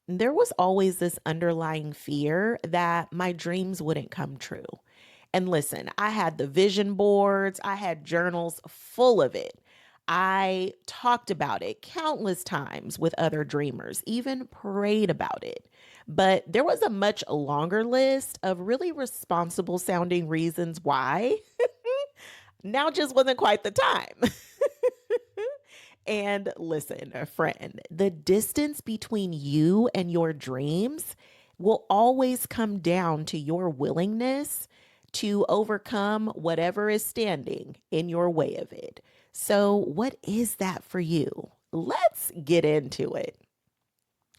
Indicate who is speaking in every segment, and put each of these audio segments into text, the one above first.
Speaker 1: There was always this underlying fear that my dreams wouldn't come true. And listen, I had the vision boards, I had journals full of it. I talked about it countless times with other dreamers, even prayed about it. But there was a much longer list of really responsible sounding reasons why. Now just wasn't quite the time. And listen, a friend, the distance between you and your dreams will always come down to your willingness to overcome whatever is standing in your way of it. So, what is that for you? Let's get into it.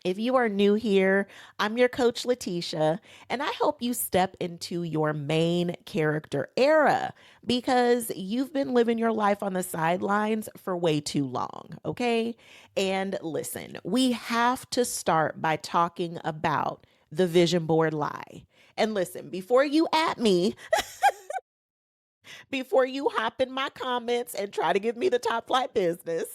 Speaker 1: If you are new here, I'm your coach, Letitia, and I help you step into your main character era because you've been living your life on the sidelines for way too long, okay? And listen, we have to start by talking about the vision board lie. And listen, before you at me, before you hop in my comments and try to give me the top flight business,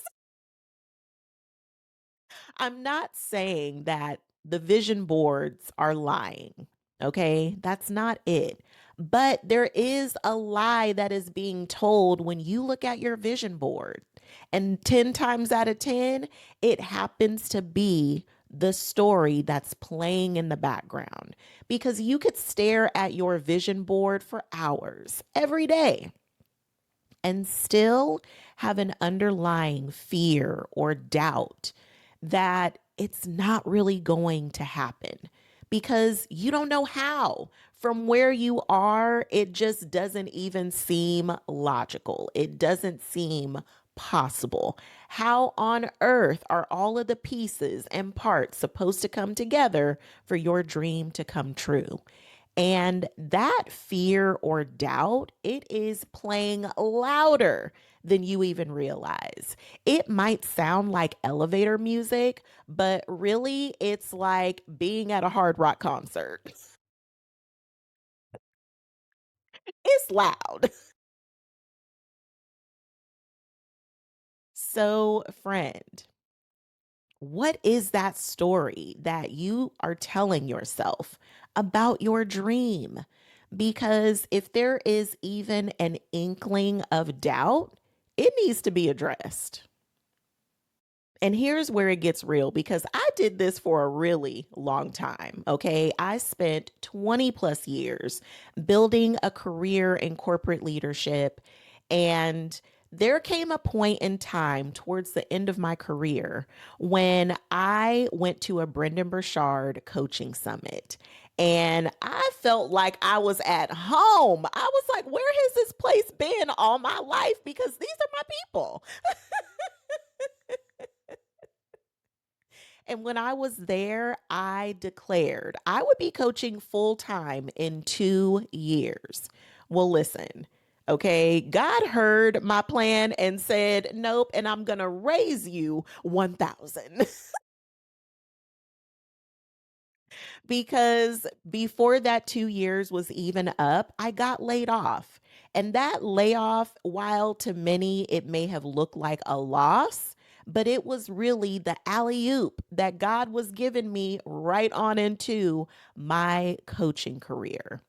Speaker 1: I'm not saying that the vision boards are lying. Okay, that's not it. But there is a lie that is being told when you look at your vision board. And 10 times out of 10, it happens to be the story that's playing in the background. Because you could stare at your vision board for hours every day and still have an underlying fear or doubt that it's not really going to happen because you don't know how. From where you are, it just doesn't even seem logical. It doesn't seem possible. How on earth are all of the pieces and parts supposed to come together for your dream to come true? And that fear or doubt, it is playing louder than you even realize. It might sound like elevator music, but really it's like being at a hard rock concert. It's loud. So, friend, what is that story that you are telling yourself about your dream? Because if there is even an inkling of doubt, it needs to be addressed. And here's where it gets real because I did this for a really long time. Okay. I spent 20 plus years building a career in corporate leadership. And there came a point in time towards the end of my career when I went to a Brendan Burchard coaching summit. And I felt like I was at home. I was like, where has this place been all my life? Because these are my people. And when I was there, I declared I would be coaching full time in 2 years. Well, listen, okay, God heard my plan and said, nope, and I'm going to raise you 1,000. Because before that 2 years was even up, I got laid off. And that layoff, while to many it may have looked like a loss, but it was really the alley oop that God was giving me right on into my coaching career.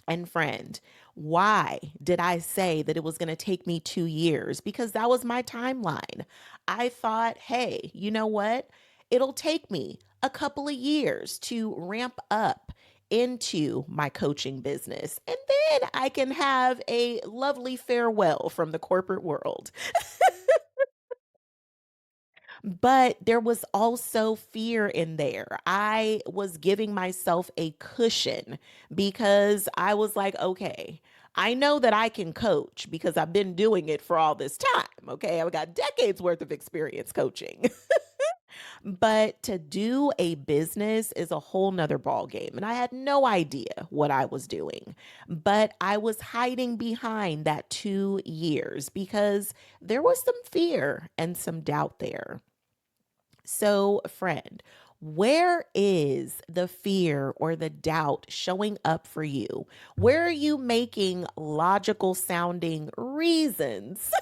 Speaker 1: And friend, why did I say that it was going to take me 2 years? Because that was my timeline. I thought, hey, you know what? It'll take me a couple of years to ramp up into my coaching business. And then I can have a lovely farewell from the corporate world. But there was also fear in there. I was giving myself a cushion because I was like, okay, I know that I can coach because I've been doing it for all this time. Okay. I've got decades worth of experience coaching. But to do a business is a whole nother ball game. And I had no idea what I was doing. But I was hiding behind that 2 years because there was some fear and some doubt there. So, friend, where is the fear or the doubt showing up for you? Where are you making logical sounding reasons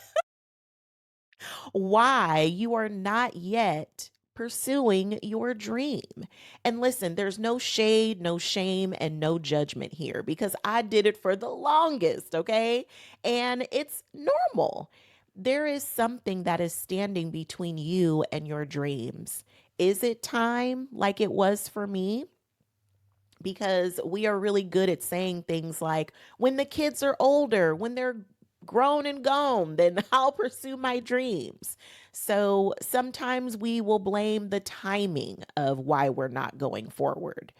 Speaker 1: why you are not yet pursuing your dream. And listen, there's no shade, no shame, and no judgment here because I did it for the longest, okay? And it's normal. There is something that is standing between you and your dreams. Is it time like it was for me? Because we are really good at saying things like, when the kids are older, when they're grown and gone, then I'll pursue my dreams. So sometimes we will blame the timing of why we're not going forward.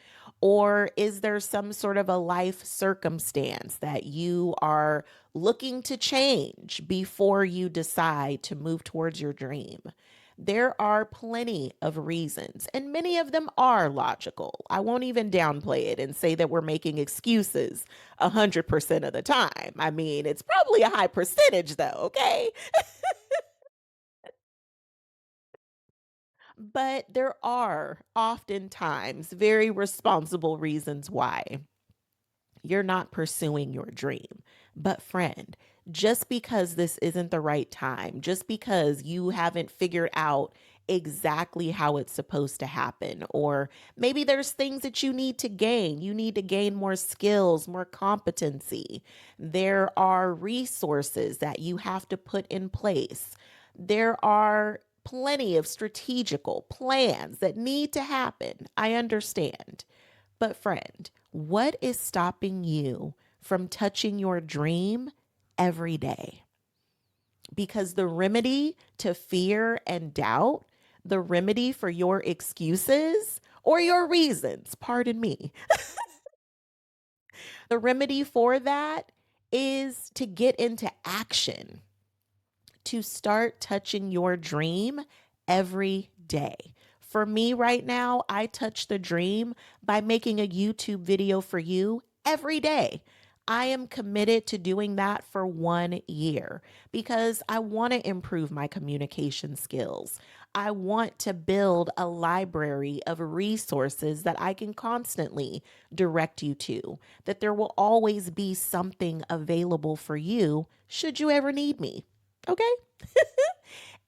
Speaker 1: Or is there some sort of a life circumstance that you are looking to change before you decide to move towards your dream? There are plenty of reasons, and many of them are logical. I won't even downplay it and say that we're making excuses 100% of the time. I mean, it's probably a high percentage, though, okay? But there are oftentimes very responsible reasons why you're not pursuing your dream. But, friend, just because this isn't the right time, just because you haven't figured out exactly how it's supposed to happen, or maybe there's things that you need to gain. You need to gain more skills, more competency. There are resources that you have to put in place. There are plenty of strategical plans that need to happen. I understand. But, friend, what is stopping you from touching your dream every day? Because the remedy to fear and doubt, the remedy for your excuses or your reasons, pardon me, the remedy for that is to get into action, to start touching your dream every day. For me right now, I touch the dream by making a YouTube video for you every day. I am committed to doing that for 1 year because I want to improve my communication skills. I want to build a library of resources that I can constantly direct you to, that there will always be something available for you should you ever need me. Okay?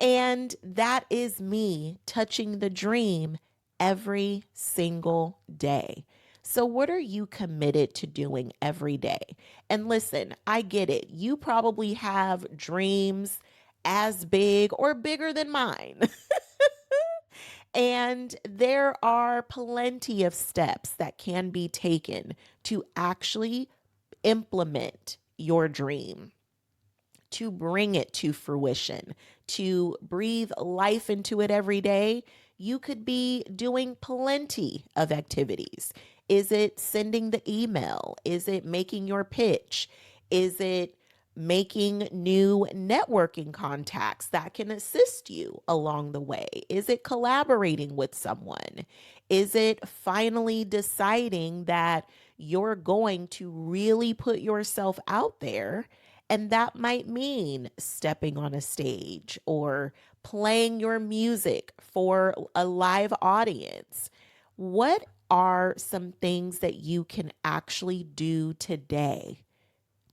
Speaker 1: And that is me touching the dream every single day. So, what are you committed to doing every day? And listen, I get it. You probably have dreams as big or bigger than mine. And there are plenty of steps that can be taken to actually implement your dream, to bring it to fruition, to breathe life into it every day. You could be doing plenty of activities. Is it sending the email? Is it making your pitch? Is it making new networking contacts that can assist you along the way? Is it collaborating with someone? Is it finally deciding that you're going to really put yourself out there? And that might mean stepping on a stage or playing your music for a live audience. What are some things that you can actually do today,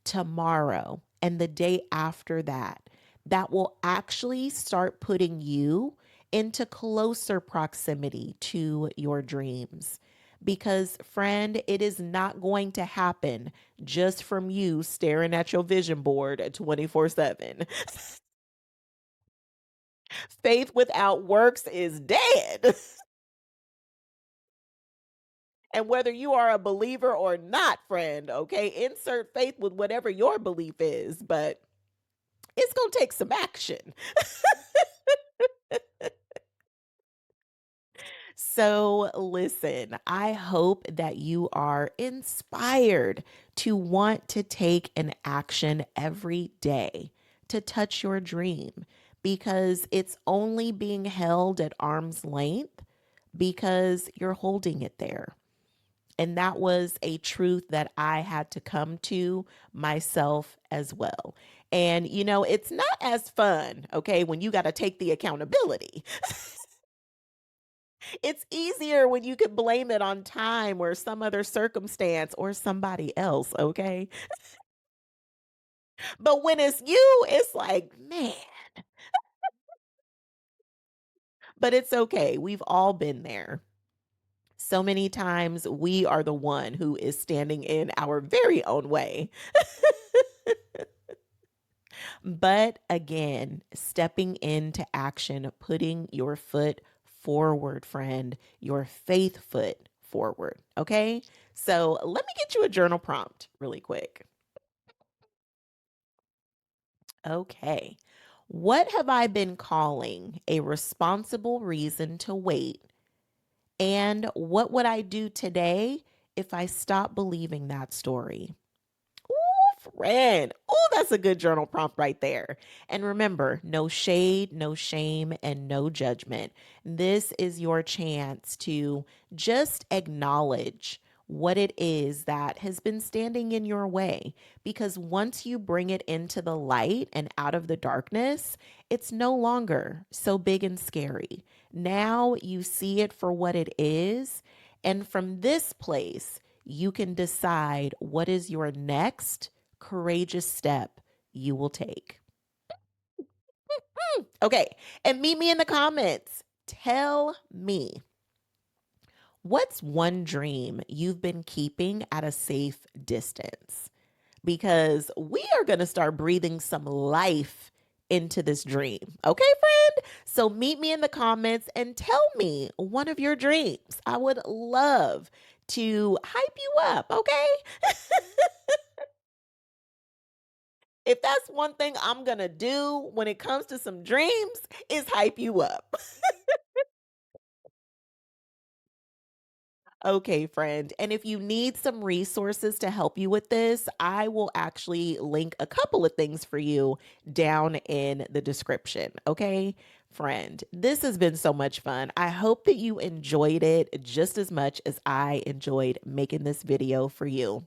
Speaker 1: tomorrow, and the day after that that will actually start putting you into closer proximity to your dreams? Because, friend, it is not going to happen just from you staring at your vision board at 24/7. Faith without works is dead. And whether you are a believer or not, friend, okay, insert faith with whatever your belief is, but it's going to take some action. So, listen, I hope that you are inspired to want to take an action every day to touch your dream because it's only being held at arm's length because you're holding it there. And that was a truth that I had to come to myself as well. And, it's not as fun, okay, when you got to take the accountability. It's easier when you could blame it on time or some other circumstance or somebody else, okay? But when it's you, it's like, man, But it's okay. We've all been there. So many times we are the one who is standing in our very own way. But again, stepping into action, putting your foot forward, friend, your faith foot forward. Okay. So let me get you a journal prompt really quick. Okay. What have I been calling a responsible reason to wait? And what would I do today if I stopped believing that story? Ooh, friend. Ooh, that's a good journal prompt right there. And remember, no shade, no shame, and no judgment. This is your chance to just acknowledge what it is that has been standing in your way. Because once you bring it into the light and out of the darkness, it's no longer so big and scary. Now you see it for what it is. And from this place, you can decide what is your next courageous step you will take. Okay. And meet me in the comments. Tell me, what's one dream you've been keeping at a safe distance? Because we are going to start breathing some life into this dream. Okay, friend? So meet me in the comments and tell me one of your dreams. I would love to hype you up, okay? If that's one thing I'm going to do when it comes to some dreams, is hype you up. Okay, friend. And if you need some resources to help you with this, I will actually link a couple of things for you down in the description. Okay, friend. This has been so much fun. I hope that you enjoyed it just as much as I enjoyed making this video for you.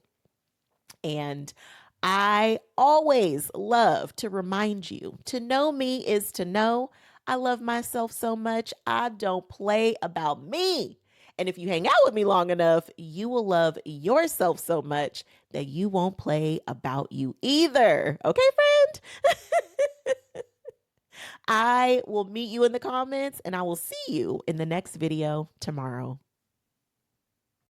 Speaker 1: And I always love to remind you, to know me is to know I love myself so much. I don't play about me. And if you hang out with me long enough, you will love yourself so much that you won't play about you either. Okay, friend? I will meet you in the comments and I will see you in the next video tomorrow.